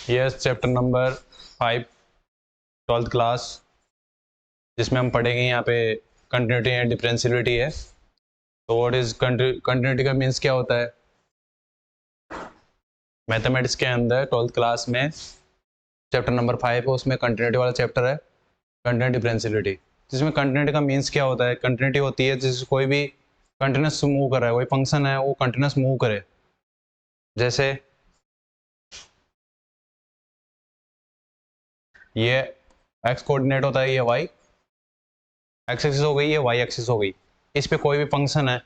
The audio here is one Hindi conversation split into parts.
Yes, chapter number 5, 12th class, जिसमें हम पढ़ेंगे यहाँ पे कंटिन्यूटी एंड डिफरेंशियलिटी है। तो व्हाट इज कंटिन्यूटी का मीन्स क्या होता है? मैथमेटिक्स के अंदर 12th क्लास में चैप्टर नंबर 5 है, उसमें कंटिन्यूटी वाला चैप्टर है, कंटिन्यूटी डिफरेंशियलिटी। जिसमें कंटिन्यूटी का मीन्स क्या होता है? कंटिन्यूटी होती है जिस कोई भी कंटिन्यूस मूव कर रहा है, कोई फंक्शन है वो कंटिन्यूस मूव करे। जैसे ये एक्स कोऑर्डिनेट होता है, ये वाई एक्स एक्सिस हो गई, ये वाई एक्सिस हो गई। इस पे कोई भी फंक्शन है,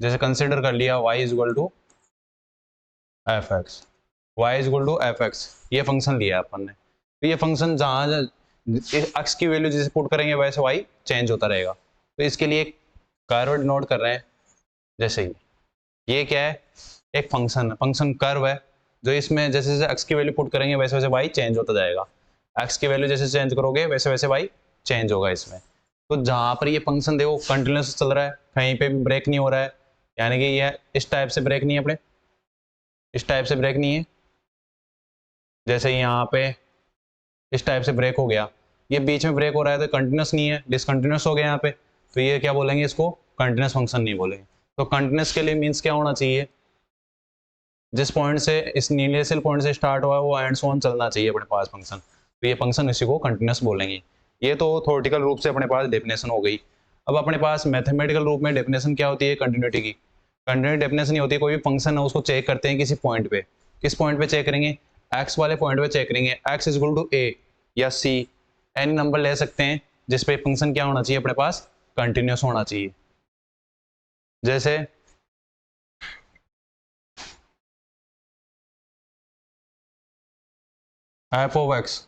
जैसे कंसिडर कर लिया y is equal to f x, y is equal to f x, ये फंक्शन लिया है अपन ने। तो ये फंक्शन जहाँ एक्स की वैल्यू जैसे पुट करेंगे वैसे y चेंज होता रहेगा। तो इसके लिए एक कर्व नोट कर रहे हैं, जैसे ये क्या है? एक फंक्शन है, फंक्शन कर्व है, जो इसमें जैसे जैसे एक्स की वैल्यू पुट करेंगे वैसे वैसे y चेंज होता जाएगा। एक्स की वैल्यू जैसे चेंज करोगे वैसे वैसे y चेंज होगा इसमें। तो जहाँ पर ये फंक्शन देखो कंटिन्यूस चल रहा है, कहीं पे भी ब्रेक नहीं हो रहा है, यानी कि ये इस टाइप से ब्रेक नहीं है, अपने इस टाइप से ब्रेक नहीं है, जैसे यहाँ पे इस टाइप से ब्रेक हो गया, ये बीच में ब्रेक हो रहा है तो कंटिन्यूस नहीं है, डिसकंटिन्यूस हो गया यहाँ पे। तो ये क्या बोलेंगे? इसको कंटिन्यूस फंक्शन नहीं बोलेंगे। तो कंटिन्यूस के लिए मीन्स क्या होना चाहिए? जिस पॉइंट से इस इनिशियल पॉइंट से स्टार्ट हुआ है वो एंड ऑन चलना चाहिए अपने पास फंक्शन। तो ये फंक्शन इसी को कंटिन्यूस बोलेंगे। ये तो थ्योरेटिकल रूप से अपने पास डेफिनेशन हो गई। अब अपने पास मैथमेटिकल रूप में डेफिनेशन क्या होती है कंटिन्यूटी की? कंटिन्यूटी डेफिनेशन ये होती है, कोई भी फंक्शन है उसको चेक करते हैं किसी पॉइंट पे। किस पॉइंट पे चेक करेंगे? एक्स वाले पॉइंट पे चेक करेंगे। एक्स इज इक्वल टू ए या सी, एनी नंबर ले सकते हैं जिसपे फंक्शन क्या होना चाहिए अपने पास? कंटिन्यूस होना चाहिए। जैसे एफ ऑफ एक्स,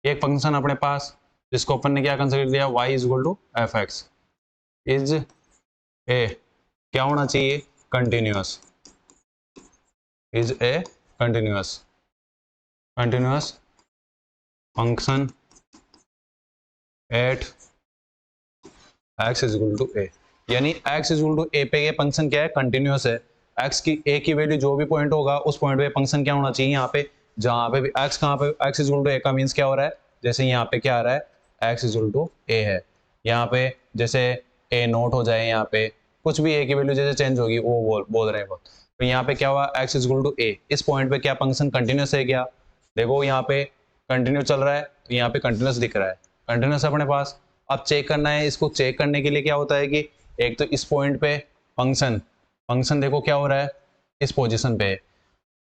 एक फंक्शन अपने पास जिसको अपन ने क्या कंसिडर किया? y is equal to f x is a, क्या होना चाहिए? Continuous, is a continuous continuous function at x is equal to a. यानी x is equal to a पे ये फंक्शन क्या है? कंटिन्यूस है। एक्स की ए की वैल्यू जो भी पॉइंट होगा उस पॉइंट पे फंक्शन क्या होना चाहिए? यहाँ पे जहाँ पे भी एक्स, कहाँ पे एक्स इज इक्वल टू ए का मीन्स क्या हो रहा है? जैसे यहाँ पे क्या आ रहा है? एक्स इज इक्वल टू ए है, यहाँ पे जैसे ए नोट हो जाए, यहाँ पे कुछ भी ए की वैल्यू जैसे चेंज होगी वो बोल रहे हैं वो। तो यहाँ पे क्या हुआ? एक्स इज इक्वल टू ए, इस पॉइंट पे क्या फंक्शन कंटिन्यूस है क्या? देखो यहाँ पे कंटिन्यू चल रहा है, तो यहाँ पे कंटिन्यूस दिख रहा है, कंटिन्यूस अपने पास। अब चेक करना है, इसको चेक करने के लिए क्या होता है कि एक तो इस पॉइंट पे फंक्शन फंक्शन देखो क्या हो रहा है, इस पोजीशन पे।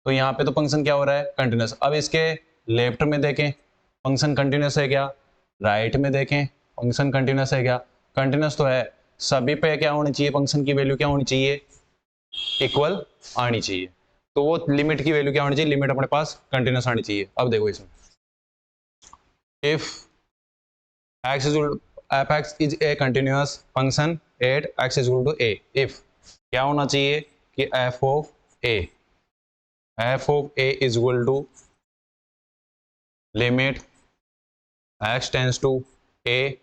तो यहाँ पे तो फंक्शन क्या हो रहा है? कंटिन्यूस। अब इसके लेफ्ट में देखें फंक्शन कंटिन्यूस है क्या? राइट में देखें फंक्शन कंटिन्यूस है क्या? कंटिन्यूस तो है। सभी पे क्या होनी चाहिए? फंक्शन की वैल्यू क्या होनी चाहिए? इक्वल आनी चाहिए। तो वो लिमिट की वैल्यू क्या होनी चाहिए? लिमिट अपने पास कंटिन्यूस आनी चाहिए। अब देखो इसमें if x is equal to f(x) is a continuous function at x is equal to a, if क्या होना चाहिए कि f of a is equal to limit x tends to a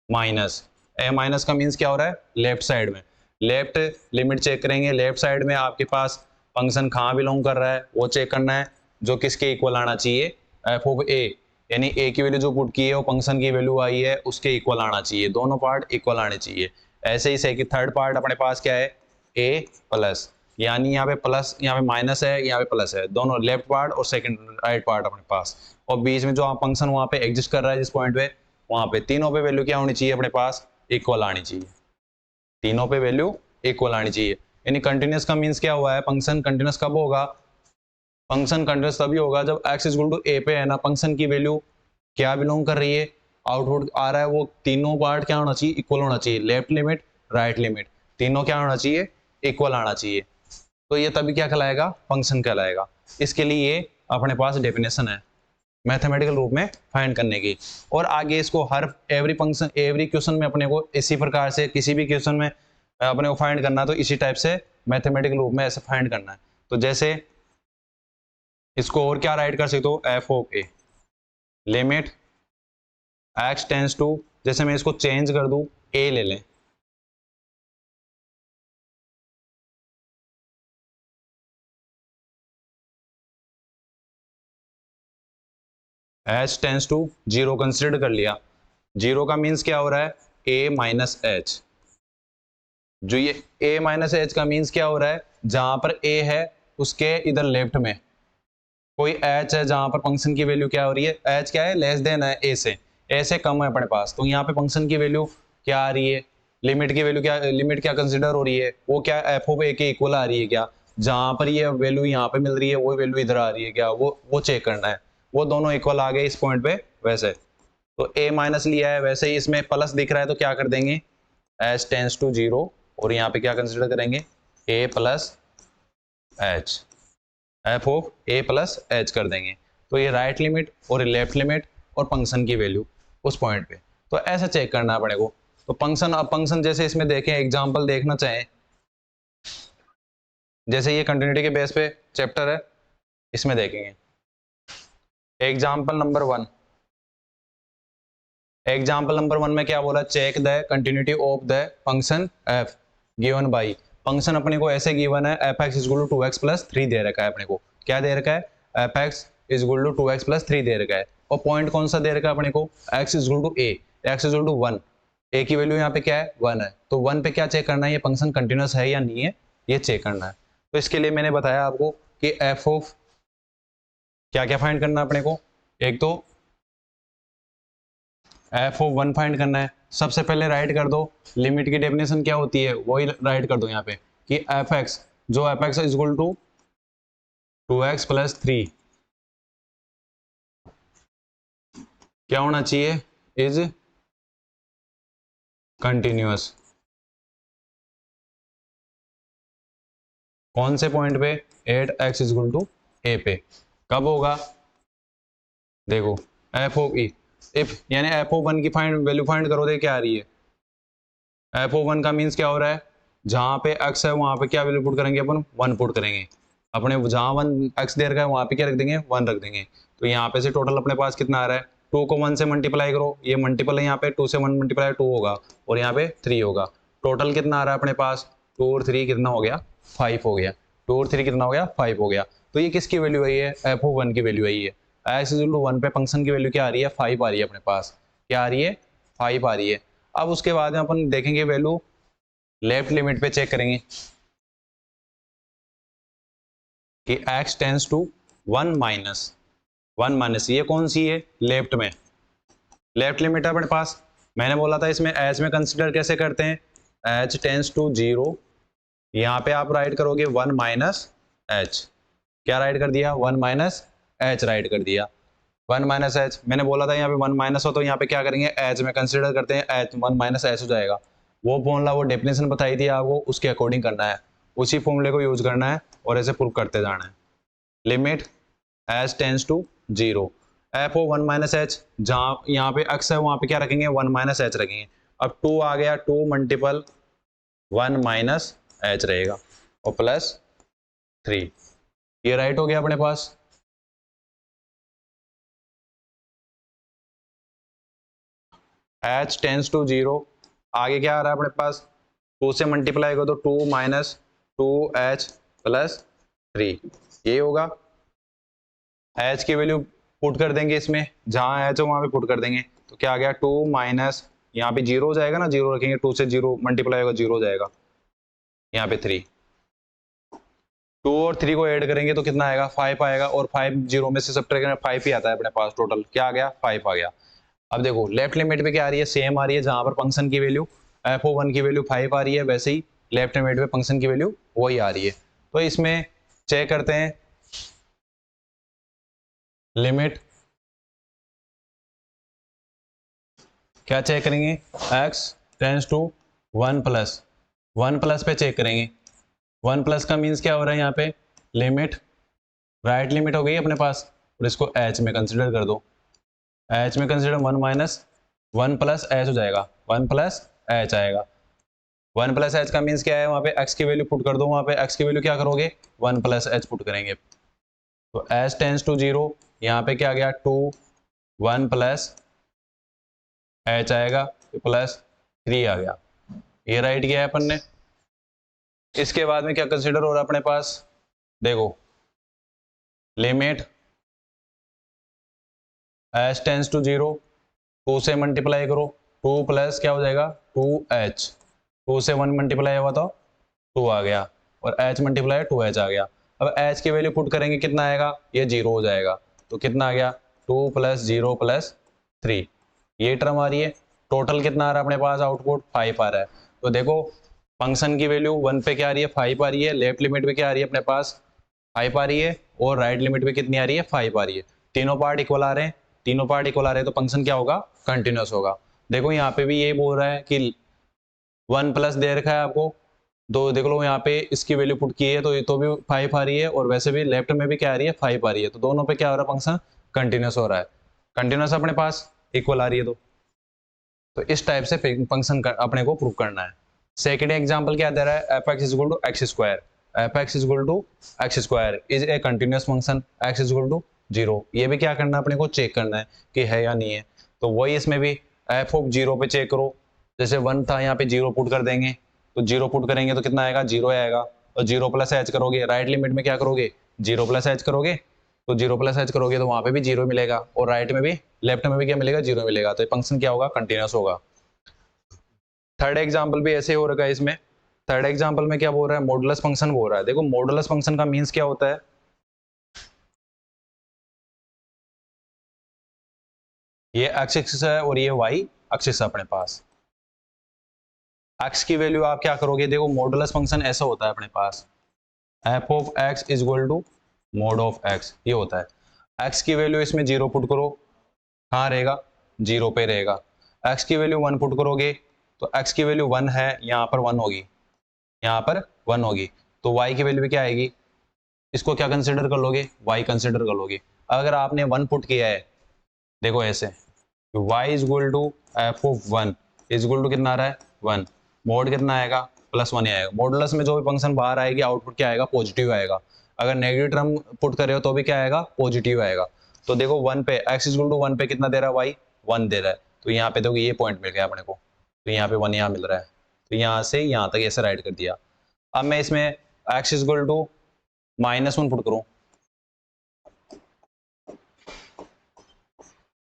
minus a minus का मीन्स क्या हो रहा है? लेफ्ट साइड में, लेफ्ट लिमिट चेक करेंगे, लेफ्ट साइड में आपके पास फंक्शन कहाँ बिलोंग कर रहा है वो चेक करना है, जो किसके इक्वल आना चाहिए? f of a, यानी a की वैल्यू जो पुट की है वो फंक्शन की वैल्यू आई है उसके इक्वल आना चाहिए, दोनों पार्ट इक्वल आने चाहिए। ऐसे ही सेकंड थर्ड पार्ट अपने पास क्या है? a प्लस, यानी यहाँ पे प्लस, यहाँ पे माइनस है, यहाँ पे प्लस है, दोनों लेफ्ट पार्ट और सेकंड राइट पार्ट अपने पास। और बीच में जो आप फंक्शन वहाँ पे एग्जिस्ट कर रहा है जिस पॉइंट पे, वहाँ पे तीनों पे वैल्यू क्या होनी चाहिए अपने पास? इक्वल आनी चाहिए, तीनों पे वैल्यू इक्वल आनी चाहिए। यानी कंटिन्यूस का मीन्स क्या हुआ है? फंक्शन कंटिन्यूस कब होगा? फंक्शन कंटिन्यूस तभी होगा जब x इक्वल टू ए पे है ना, फंक्शन की वैल्यू क्या बिलोंग कर रही है, आउटपुट आ रहा है, वो तीनों पार्ट क्या होना चाहिए? इक्वल होना चाहिए, लेफ्ट लिमिट राइट लिमिट तीनों क्या होना चाहिए? इक्वल आना चाहिए। तो ये तभी क्या कहलाएगा? फंक्शन कहलाएगा। इसके लिए ये अपने पास डेफिनेशन है मैथमेटिकल रूप में फाइंड करने की। और आगे इसको हर एवरी फंक्शन एवरी क्वेश्चन में अपने को इसी प्रकार से किसी भी क्वेश्चन में अपने को फाइंड करना, तो इसी टाइप से मैथमेटिकल रूप में ऐसे फाइंड करना है। तो जैसे इसको और क्या राइट कर सकते हो? F of a limit x tends to, जैसे मैं इसको चेंज कर दूं, ए ले लें, h tends to zero consider कर लिया। जीरो का मीन्स क्या हो रहा है, ए माइनस एच। जो ये a माइनस एच का मीन्स क्या हो रहा है, जहां पर a है उसके इधर लेफ्ट में कोई h है, जहां पर फंक्शन की वैल्यू क्या हो रही है, h क्या है, लेस देन है a से कम है अपने पास। तो यहाँ पे फंक्शन की वैल्यू क्या आ रही है, लिमिट की वैल्यू क्या, लिमिट क्या कंसिडर हो रही है, वो क्या एफ ऑफ ए के इक्वल आ रही है क्या, जहां पर ये वैल्यू यहाँ पे मिल रही है वो वैल्यू इधर आ रही है क्या, वो चेक करना है। वो दोनों इक्वल आ गए इस पॉइंट पे। वैसे तो a माइनस लिया है, वैसे ही इसमें प्लस दिख रहा है तो क्या कर देंगे, h टेंस टू जीरो, और यहाँ पे क्या कंसिडर करेंगे, a plus H, F of A plus H कर देंगे। तो ये राइट लिमिट और लेफ्ट लिमिट और फंक्शन की वैल्यू उस पॉइंट पे। तो ऐसा चेक करना है अपने को। तो फंक्शन, अब फंक्शन जैसे इसमें देखें, एग्जांपल देखना चाहें, जैसे ये कंटिन्यूटी के बेस पे चैप्टर है, इसमें देखेंगे एग्जाम्पल नंबर 1। एग्जाम्पल नंबर 1 में क्या बोला, check the continuity of the function f given by. Function अपने को ऐसे गिवन है, f x is two x plus 3 दे रखा है अपने को। क्या दे रखा है, f x is to 2x plus 3 दे रखा है। और पॉइंट कौन सा दे रखा है अपने को, x is to a, x is to 1, a की वैल्यू यहाँ पे क्या है 1 है। तो 1 पे क्या चेक करना है, ये फंक्शन कंटिन्यूस है या नहीं है, ये चेक करना है। तो इसके लिए मैंने बताया आपको कि एफ ऑफ क्या क्या फाइंड करना है अपने को, एक तो एफ ऑफ 1 फाइंड करना है। सबसे पहले राइट कर दो लिमिट की डेफिनेशन क्या होती है, वही राइट कर दो यहाँ पे कि एफ एक्स, जो f x is equal to 2x plus 3 क्या होना चाहिए, इज कंटिन्यूअस। कौन से पॉइंट पे, at x is equal to a पे। कब होगा, देखो एफ ऑफ ई, इफ यानी एफ ऑफ 1 की फाइंड वैल्यू फाइंड करो, दे क्या आ रही है, एफ ऑफ 1 का मीन्स क्या हो रहा है, जहां पे x है वहां पे क्या वैल्यू पुट करेंगे अपन, 1 पुट करेंगे। अपने जहां 1 x दे रखा है वहां पे क्या रख देंगे, 1 रख देंगे। तो यहाँ पे से टोटल अपने पास कितना आ रहा है, 2 को 1 से मल्टीप्लाई करो, ये मल्टीपल है यहाँ पे, 2 से 1 मल्टीप्लाई 2 होगा, और यहाँ पे 3 होगा। टोटल कितना आ रहा है अपने पास, 2 और 3 कितना हो गया, 5 हो गया। 2 और 3 कितना हो गया, 5 हो गया। तो ये किसकी वैल्यू आई है, एफ ऑफ 1 की वैल्यू आई है। एक्स इज टू 1 पे फंक्शन की वैल्यू क्या आ रही है, 5 आ रही है अपने पास। क्या आ रही है, 5 आ रही है। अब उसके बाद में अपन देखेंगे वैल्यू लेफ्ट लिमिट पे चेक करेंगे कि x टेंस टू 1 माइनस, ये कौन सी है, लेफ्ट में, लेफ्ट लिमिट है अपने पास। मैंने बोला था इसमें एच में कंसिडर कैसे करते हैं, h टेंस टू जीरो, यहाँ पे आप राइट करोगे 1 माइनस एच। क्या राइट कर दिया, 1 माइनस एच राइट कर दिया। 1 माइनस एच, मैंने बोला था यहाँ पे 1 माइनस हो तो यहाँ पे क्या करेंगे, एच में कंसिडर करते हैं, एच 1 माइनस एच हो जाएगा। वो फॉर्मूला, वो डेफिनेशन बताई थी आपको, उसके अकॉर्डिंग करना है, उसी फॉर्मूले को यूज करना है और ऐसे प्रूव करते जाना है। Limit h tends to zero, f of 1 minus h, जहाँ यहाँ पे एक्स है वहाँ पे क्या रखेंगे, 1 माइनस एच रखेंगे। अब 2 आ गया, 2 मल्टीपल 1 माइनस एच रहेगा और प्लस 3, ये राइट हो गया अपने पास। एच टेंस टू जीरो, आगे क्या आ रहा है अपने पास, 2 से मल्टीप्लाई करो तो 2 माइनस 2h प्लस 3, ये होगा। h की वैल्यू पुट कर देंगे इसमें, जहां h हो वहां पे पुट कर देंगे। तो क्या आ गया, 2 माइनस, यहाँ पे जीरो हो जाएगा ना, जीरो रखेंगे, 2 से जीरो मल्टीप्लाई होगा, जीरो हो जाएगा, यहाँ पे 3, 2 और 3 को ऐड करेंगे तो कितना आएगा, 5 आएगा, और 5 जीरो में से सब्ट्रैक्ट करेंगे 5 ही आता है अपने पास। टोटल क्या आ गया, 5 आ गया। अब देखो लेफ्ट लिमिट पे क्या आ रही है, सेम आ रही है, जहां पर फंक्शन की वैल्यू एफ ओ 1 की वैल्यू 5 आ रही है, वैसे ही लेफ्ट लिमिट पे फंक्शन की वैल्यू वही आ रही है। तो इसमें चेक करते हैं, लिमिट क्या चेक करेंगे, x टेंस टू 1 प्लस पे चेक करेंगे। 1 प्लस का मीन्स क्या हो रहा है, यहाँ पे लिमिट राइट लिमिट हो गई अपने पास, और इसको h में कंसिडर कर दो, h में कंसिडर 1 माइनस 1 प्लस एच हो जाएगा, 1 प्लस एच आएगा। 1 प्लस एच का मीन्स क्या है, वहाँ पे x की वैल्यू पुट कर दो, वहाँ पे x की वैल्यू क्या करोगे, 1 प्लस एच पुट करेंगे। तो h टेंस टू जीरो, यहाँ पे क्या आ गया, 2 1 प्लस एच आएगा, प्लस 3 आ गया, ये राइट किया है अपन ने। इसके बाद में क्या कंसिडर हो रहा है अपने पास, देखो लिमिट एच टेंस टू 0, 2 से मल्टीप्लाई करो, 2 प्लस क्या हो जाएगा 2h, 2 से 1 मल्टीप्लाई हुआ तो 2 आ गया, और h मल्टीप्लाई 2h आ गया। अब h की वैल्यू पुट करेंगे, कितना आएगा, ये 0 हो जाएगा, तो कितना आ गया 2 प्लस 0 प्लस 3, ये टर्म आ रही है। टोटल कितना आ रहा है अपने पास, आउटपुट 5 आ रहा है। तो देखो फंक्शन की वैल्यू 1 पे क्या आ रही है, 5 आ रही है, लेफ्ट लिमिट पे क्या आ रही है अपने पास 5 आ रही है, और राइट लिमिट पे कितनी आ रही है 5 आ रही है। तीनों पार्ट इक्वल आ रहे हैं, तीनों पार्ट इक्वल आ रहे हैं, तो फंक्शन क्या होगा, कंटिन्यूस होगा। देखो यहाँ पे भी ये बोल रहा है कि 1 प्लस दे रखा है आपको, तो देख लो यहाँ पे इसकी वैल्यू पुट की है, तो ये तो भी 5 आ रही है, और वैसे भी लेफ्ट में भी क्या आ रही है 5 आ रही है, तो दोनों पे क्या हो रहा है, फंक्शन कंटिन्यूस हो रहा है। कंटिन्यूस अपने पास इक्वल आ रही है, तो इस टाइप से फंक्शन अपने को प्रूव करना है। सेकेंड एग्जाम्पल क्या दे रहा है, f x equal to x square, f x equal to x square is a continuous function, x equal to 0, ये भी क्या करना है अपने को, चेक करना है कि है या नहीं है। तो वही इसमें भी एफ ऑफ 0 पे चेक करो, जैसे 1 था यहाँ पे 0 पुट कर देंगे, तो 0 पुट करेंगे तो कितना आएगा 0 आएगा, और 0 प्लस एच करोगे, राइट लिमिट में क्या करोगे 0 प्लस एच करोगे, तो 0 प्लस एच करोगे तो वहां पे भी 0 मिलेगा, और राइट में भी लेफ्ट में भी क्या मिलेगा 0 मिलेगा, तो फंक्शन क्या होगा, कंटिन्यूस होगा। थर्ड एग्जाम्पल भी ऐसे हो रखा है इसमें। थर्ड एग्जाम्पल में क्या बोल रहा है, मॉडुलस फंक्शन बोल रहा है। देखो मॉडुलस फंक्शन का मीन्स क्या होता है, ये एक्स एक्सिस है और ये वाई एक्सिस है अपने पास। एक्स की वैल्यू आप क्या करोगे, देखो मॉडुलस फंक्शन ऐसा होता है अपने पास, f of x is equal to mod of x, ये होता है। एक्स की वैल्यू इसमें 0 पुट करो, कहाँ रहेगा 0 पे रहेगा। एक्स की वैल्यू 1 पुट करोगे, तो एक्स की वैल्यू 1 है, यहाँ पर 1 होगी, यहाँ पर 1 होगी, तो y की वैल्यू भी क्या आएगी, इसको क्या कंसिडर कर लोगे, y कंसिडर कर लोगे। अगर आपने 1 पुट किया है, देखो ऐसे y is equal to f of 1 is equal to कितना आ रहा है 1, मोड कितना आएगा +1 आएगा। मॉडुलस में जो भी फंक्शन बाहर आएगी आउटपुट क्या आएगा, पॉजिटिव आएगा। अगर नेगेटिव टर्म पुट कर रहे हो तो भी क्या आएगा, पॉजिटिव आएगा। तो देखो 1 पे x इज इक्वल टू 1 पे कितना दे रहा है, y 1 दे रहा है, तो यहाँ पे देखो ये पॉइंट मिल गया अपने को, तो यहाँ पे 1 यहाँ मिल रहा है, तो यहाँ से यहाँ तक ऐसे राइट कर दिया। अब मैं इसमें x is equal to -1 put करूँ,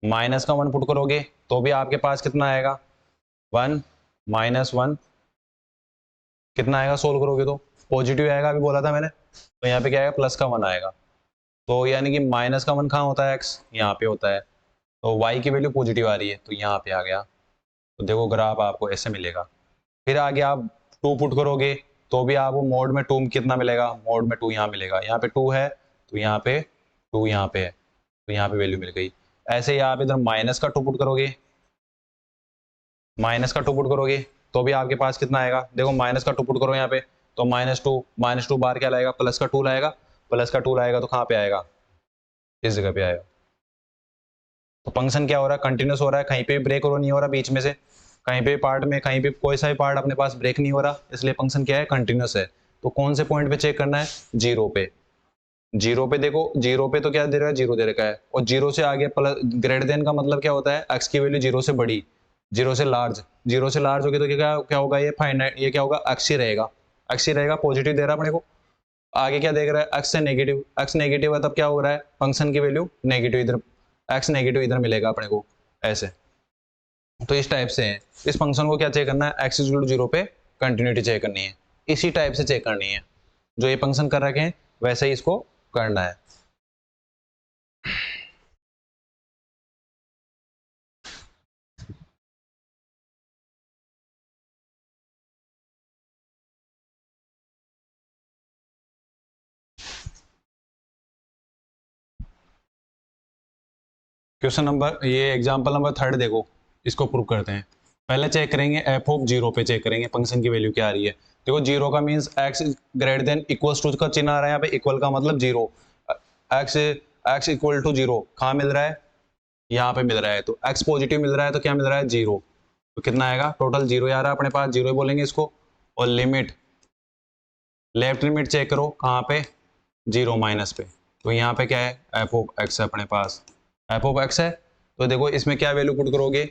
माइनस का 1 पुट करोगे तो भी आपके पास कितना आएगा 1 -1 कितना आएगा, सोल्व करोगे तो पॉजिटिव आएगा, अभी बोला था मैंने, तो यहाँ पे क्या आएगा प्लस का 1 आएगा, तो यानी कि माइनस का 1 कहाँ होता है, x यहाँ पे होता है, तो y की वैल्यू पॉजिटिव आ रही है, तो यहाँ पे आ गया। तो देखो ग्राफ आपको ऐसे मिलेगा। फिर आगे आप 2 पुट करोगे तो भी आपको मोड में 2 कितना मिलेगा, मोड में 2 यहाँ मिलेगा, यहाँ पे 2 है तो यहाँ पे 2 यहाँ पे है, तो यहाँ पे वैल्यू मिल गई। ऐसे ही आप इधर माइनस का 2 पुट करोगे, माइनस का 2 पुट करोगे तो भी आपके पास कितना आएगा, देखो माइनस का 2 पुट करो यहाँ पे, तो -2 बार क्या लाएगा, प्लस का 2 लाएगा, प्लस का 2 लाएगा तो कहाँ पे आएगा, इस जगह पे आएगा। तो फंक्शन क्या हो रहा है, कंटिन्यूस हो रहा है, कहीं पे भी ब्रेक और नहीं हो रहा बीच में से, कहीं पे पार्ट में कहीं पे कोई सा भी पार्ट अपने पास ब्रेक नहीं हो रहा, इसलिए फंक्शन क्या है, कंटिन्यूस है। तो कौन से पॉइंट पे चेक करना है, 0 पे। 0 पे देखो, 0 पे तो क्या दे रहा है, 0 दे रखा है, और 0 से आगे प्लस ग्रेटर देन का मतलब क्या होता है, x की वैल्यू 0 से बड़ी, 0 से लार्ज, 0 से लार्ज होगी तो क्या क्या होगा, ये फाइनाइट, ये क्या होगा, x ही रहेगा, x ही रहेगा, पॉजिटिव दे रहा है अपने को। आगे क्या देख रहा है, x से नेगेटिव, x नेगेटिव है तब क्या हो रहा है, फंक्शन की वैल्यू नेगेटिव इधर, x नेगेटिव इधर मिलेगा अपने को ऐसे। तो इस टाइप से है, इस फंक्शन को क्या चेक करना है, x इक्वल टू 0 पे कंटिन्यूटी चेक करनी है, इसी टाइप से चेक करनी है, जो ये फंक्शन कर रखे हैं वैसे ही इसको करना है। क्वेश्चन नंबर, ये एग्जांपल नंबर 3 देखो, इसको प्रूव करते हैं। पहले चेक करेंगे एफ ऑफ 0 पे चेक करेंगे फंक्शन की वैल्यू क्या आ रही है। देखो 0 का means x greater than equals to का चिन्ह आ रहा है यहाँ पे, इक्वल का मतलब 0, x इक्वल टू 0 कहाँ मिल रहा है, यहाँ पे मिल रहा है, तो x पॉजिटिव मिल रहा है तो क्या मिल रहा है 0, तो कितना आएगा टोटल 0 आ रहा है अपने पास, 0 ही बोलेंगे इसको। और लिमिट, लेफ्ट लिमिट चेक करो कहाँ पे, 0 माइनस पे, तो यहाँ पे क्या है एफ ऑफ एक्स है अपने पास, एफ ऑफ एक्स है, तो देखो इसमें क्या वैल्यू पुट करोगे,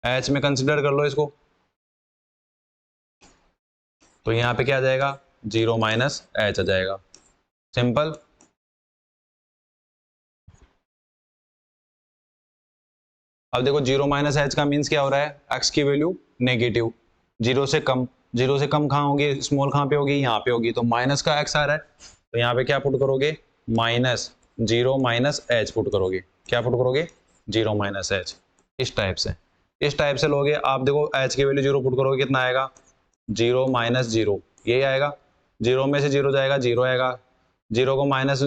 एच में कंसिडर कर लो इसको, तो यहाँ पे क्या आ जाएगा 0 माइनस एच आ जाएगा, सिंपल। अब देखो 0 माइनस एच का मीन्स क्या हो रहा है, एक्स की वैल्यू नेगेटिव, 0 से कम, 0 से कम कहाँ होगी, स्मॉल कहाँ पे होगी, यहाँ पे होगी, तो माइनस का एक्स आ रहा है, तो यहाँ पे क्या पुट करोगे, माइनस 0 माइनस एच पुट करोगे, क्या पुट करोगे, 0 माइनस एच। इस टाइप से लोगे आप, देखो एच की वैल्यू 0 पुट करोगे, कितना आएगा, 0 माइनस 0, यही आएगा, 0 में से 0 जाएगा, 0 आएगा, 0 को माइनस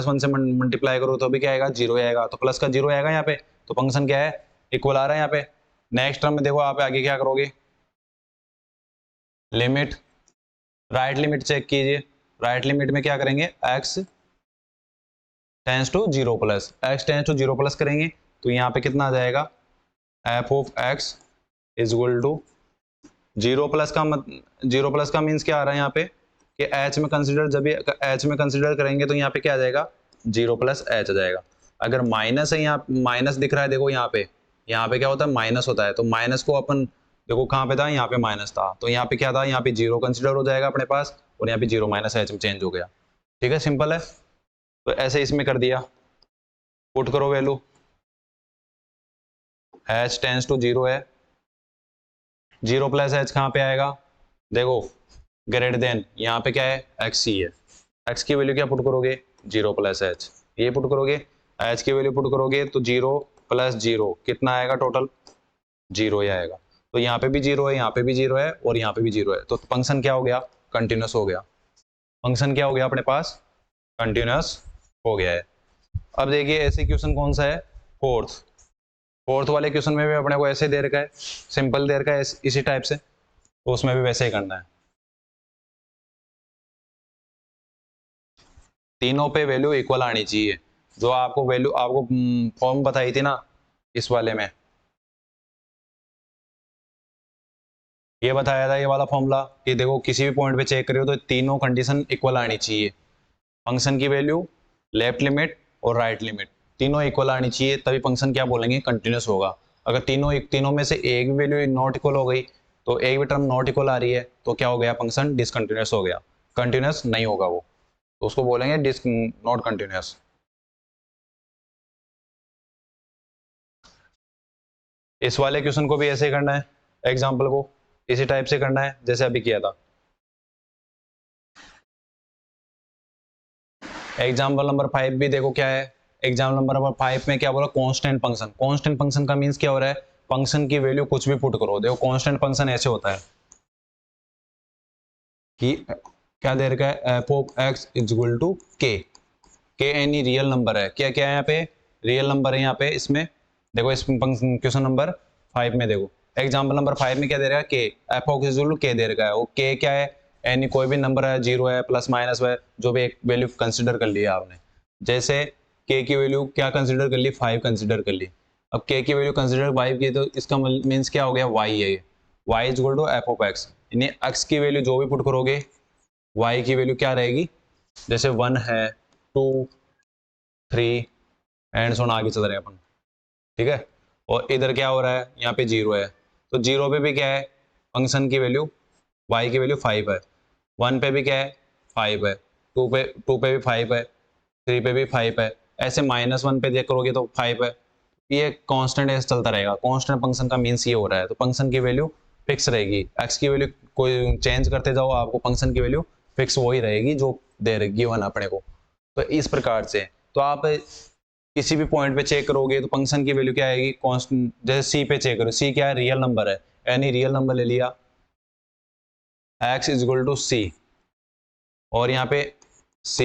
1 से मल्टीप्लाई करो तो भी क्या आएगा, 0 आएगा, तो प्लस का 0 आएगा यहाँ पे, तो फंक्शन क्या है, इक्वल आ रहा है यहाँ पे। नेक्स्ट टर्म में देखो आप आगे क्या करोगे, लिमिट, राइट लिमिट चेक कीजिए, राइट लिमिट में क्या करेंगे, x tends to 0 plus, x tends to 0 plus करेंगे, तो यहाँ पे कितना आ जाएगा, f of x is equal to 0 plus का 0 प्लस का मीन्स क्या आ रहा है यहाँ पे, कि h में कंसिडर, जब भी h में कंसिडर करेंगे तो यहाँ पे क्या आ जाएगा, 0 प्लस h आ जाएगा। अगर माइनस है, यहाँ माइनस दिख रहा है, देखो यहाँ पे क्या होता है, माइनस होता है, तो माइनस को अपन देखो कहाँ पे था, यहाँ पे माइनस था, तो यहाँ पे क्या था, यहाँ पे 0 कंसिडर हो जाएगा अपने पास, और यहाँ पे 0 माइनस एच में चेंज हो गया। ठीक है, सिंपल है। तो ऐसे इसमें कर दिया, पुट करो वैल्यू, एच टेंस टू 0 है, 0 प्लस एच कहाँ पे आएगा, देखो ग्रेटर देन, यहाँ पे क्या है, एक्स ही है, एक्स की वैल्यू क्या पुट करोगे, 0 प्लस एच, ये पुट करोगे, एच की वैल्यू पुट करोगे तो 0 प्लस 0 कितना आएगा, टोटल 0 ही आएगा, तो यहाँ पे भी 0 है, यहाँ पे भी 0 है, और यहाँ पे भी 0 है, तो फंक्शन क्या हो गया, कंटिन्यूस हो गया, फंक्शन क्या हो गया अपने पास, कंटिन्यूस हो गया है। अब देखिए ऐसे क्वेश्चन कौन सा है, फोर्थ वाले क्वेश्चन में भी अपने को ऐसे दे रखा है, सिंपल दे रखा है इसी टाइप से, तो उसमें भी वैसे ही करना है, तीनों पे वैल्यू इक्वल आनी चाहिए, जो आपको वैल्यू आपको फॉर्म बताई थी ना इस वाले में, ये बताया था ये वाला फॉर्मूला, कि देखो किसी भी पॉइंट पे चेक करियो तो तीनों कंडीशन इक्वल आनी चाहिए, फंक्शन की वैल्यू, लेफ्ट लिमिट और राइट लिमिट, तीनों इक्वल आनी चाहिए, तभी फंक्शन क्या बोलेंगे, कंटिन्यूस होगा। अगर तीनों में से एक भी वैल्यू नॉट इक्वल हो गई, तो एक भी टर्म नॉट इक्वल आ रही है, तो क्या हो गया, फंक्शन डिसकंटिन्यूस हो गया, कंटिन्यूस नहीं होगा वो, तो उसको बोलेंगे डिस नॉट कंटिन्यूस। इस वाले क्वेश्चन को भी ऐसे करना है, एग्जाम्पल को इसी टाइप से करना है जैसे अभी किया था। एग्जाम्पल नंबर 5 भी देखो क्या है, एग्जाम्पल नंबर 5 में क्या बोला, कांस्टेंट फंक्शन, कांस्टेंट फंक्शन का मींस क्या हो रहा है, फंक्शन की वैल्यू कुछ भी पुट करो, देखो कांस्टेंट फंक्शन ऐसे होता है कि क्या दे रखा है, f of x is equal to k any real number है, क्या क्या है यहाँ पे, रियल नंबर है यहाँ पे, इसमें देखो इस क्वेश्चन नंबर 5 में देखो, एग्जाम्पल नंबर 5 में क्या दे रहा है, k, f of is equal to k दे रखा है, वो के क्या है, एनी कोई भी नंबर है, 0 है, प्लस माइनस है, जो भी एक वैल्यू कंसिडर कर लिया आपने, जैसे के की वैल्यू क्या कंसिडर कर ली, 5 कंसिडर कर ली, अब के की वैल्यू कंसिडर 5 की, तो इसका मीन्स क्या हो गया, वाई है, y is equal to f of x, यानी एक्स की वैल्यू जो भी पुट करोगे, वाई की वैल्यू क्या रहेगी, जैसे 1 है, 2, 3 एंड सोन आगे चल रहे हैं अपन, ठीक है, और इधर क्या हो रहा है, यहाँ पे 0 है, तो 0 पे भी क्या है, फंक्शन की वैल्यू, y की वैल्यू 5 है, 1 पे भी क्या है, 5 है, 2 पे भी 5 है, 3 पे भी 5 है, ऐसे -1 पे देख करोगे तो 5 है, ये कांस्टेंट ऐसे चलता रहेगा, कांस्टेंट फंक्शन का मीन्स ये हो रहा है, तो फंक्शन की वैल्यू फिक्स रहेगी, x की वैल्यू कोई चेंज करते जाओ, आपको फंक्शन की वैल्यू फिक्स वही रहेगी जो दे रही गिवन अपने को, तो इस प्रकार से, तो आप किसी भी पॉइंट पे चेक करोगे तो फंक्शन की वैल्यू क्या आएगी, कांस्टेंट, जैसे सी पे चेक करो, सी क्या है, रियल नंबर है, यानी रियल नंबर ले लिया, x इज इक्वल टू सी, और यहाँ पे c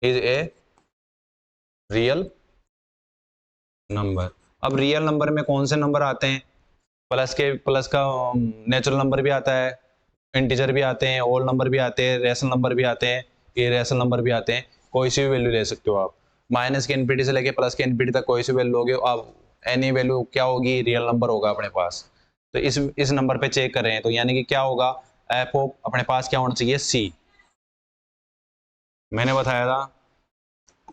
is a real number. अब रियल नंबर में कौन से नंबर आते हैं, प्लस का नेचुरल नंबर भी आता है, इंटीजर भी आते हैं, होल नंबर भी आते हैं, रेशनल नंबर भी आते हैं, इरेशनल नंबर भी आते हैं, कोई सी भी वैल्यू ले सकते हो आप, माइनस के इनफिनिटी से लेके प्लस के इनफिनिटी तक कोई सी वैल्यू लोगे आप, एनी वैल्यू क्या होगी, रियल नंबर होगा अपने पास, तो इस नंबर पे चेक कर रहे हैं, तो यानी कि क्या होगा, एफ ऑफ अपने पास क्या होना चाहिए, सी, मैंने बताया था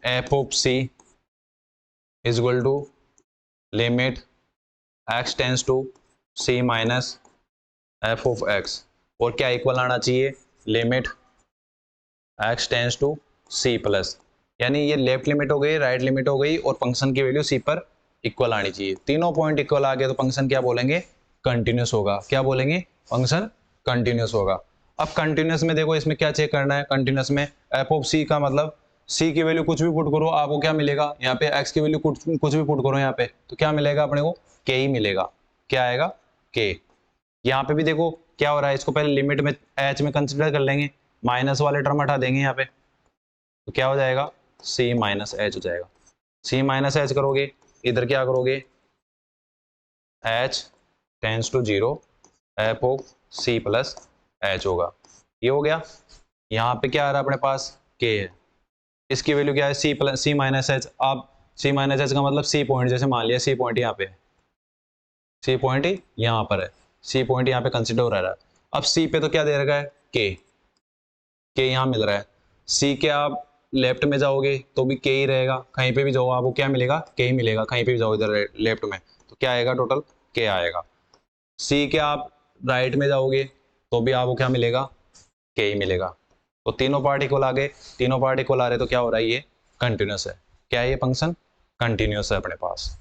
f of c is equal to limit x tends to c minus f of x, और क्या इक्वल आना चाहिए, limit x tends to c plus, यानी ये लेफ्ट लिमिट हो गई, राइट लिमिट हो गई, और फंक्शन की वैल्यू सी पर इक्वल आनी चाहिए। तीनों पॉइंट इक्वल आ गए तो फंक्शन क्या बोलेंगे, कंटिन्यूस होगा। क्या बोलेंगे, फंक्शन कंटिन्यूस होगा। अब कंटिन्यूस में देखो इसमें क्या चेक करना है, कंटिन्यूस में एफ ऑफ सी का मतलब सी की वैल्यू कुछ भी पुट करो आपको क्या मिलेगा, यहाँ पे एक्स की वैल्यू कुछ भी पुट करो यहाँ पे तो क्या मिलेगा अपने को, के ही मिलेगा। क्या आएगा, के। यहाँ पे भी देखो क्या हो रहा है, इसको पहले लिमिट में एच में कंसिडर कर लेंगे, माइनस वाले टर्म हटा देंगे यहाँ पे तो क्या हो जाएगा, सी माइनस एच हो जाएगा। सी माइनस एच करोगे, इधर क्या करोगे, h tends to 0 f of c plus h होगा। ये हो गया। यहाँ पे क्या आ रहा है अपने पास, के है, इसकी वैल्यू क्या है, सी प्लस सी माइनस एच। आप सी माइनस एच का मतलब सी पॉइंट, जैसे मान लिया सी पॉइंट यहाँ पे, सी पॉइंट यहाँ पर है, सी पॉइंट यहाँ पे कंसिडर हो रहा है। अब सी पे तो क्या दे रखा है, के यहाँ मिल रहा है। सी के आप लेफ्ट में जाओगे तो भी के ही रहेगा, कहीं पे भी जाओ आपको क्या मिलेगा, के ही मिलेगा। कहीं पे भी जाओ इधर लेफ्ट में तो क्या आएगा, टोटल के आएगा। सी के आप राइट में जाओगे तो भी आपको क्या मिलेगा, के ही मिलेगा। तो तीनों पार्ट इक्वल आ गए, तीनों पार्ट इक्वल आ रहे तो क्या हो रहा है, ये कंटिन्यूस है। क्या है ये फंक्शन, कंटिन्यूस है अपने पास।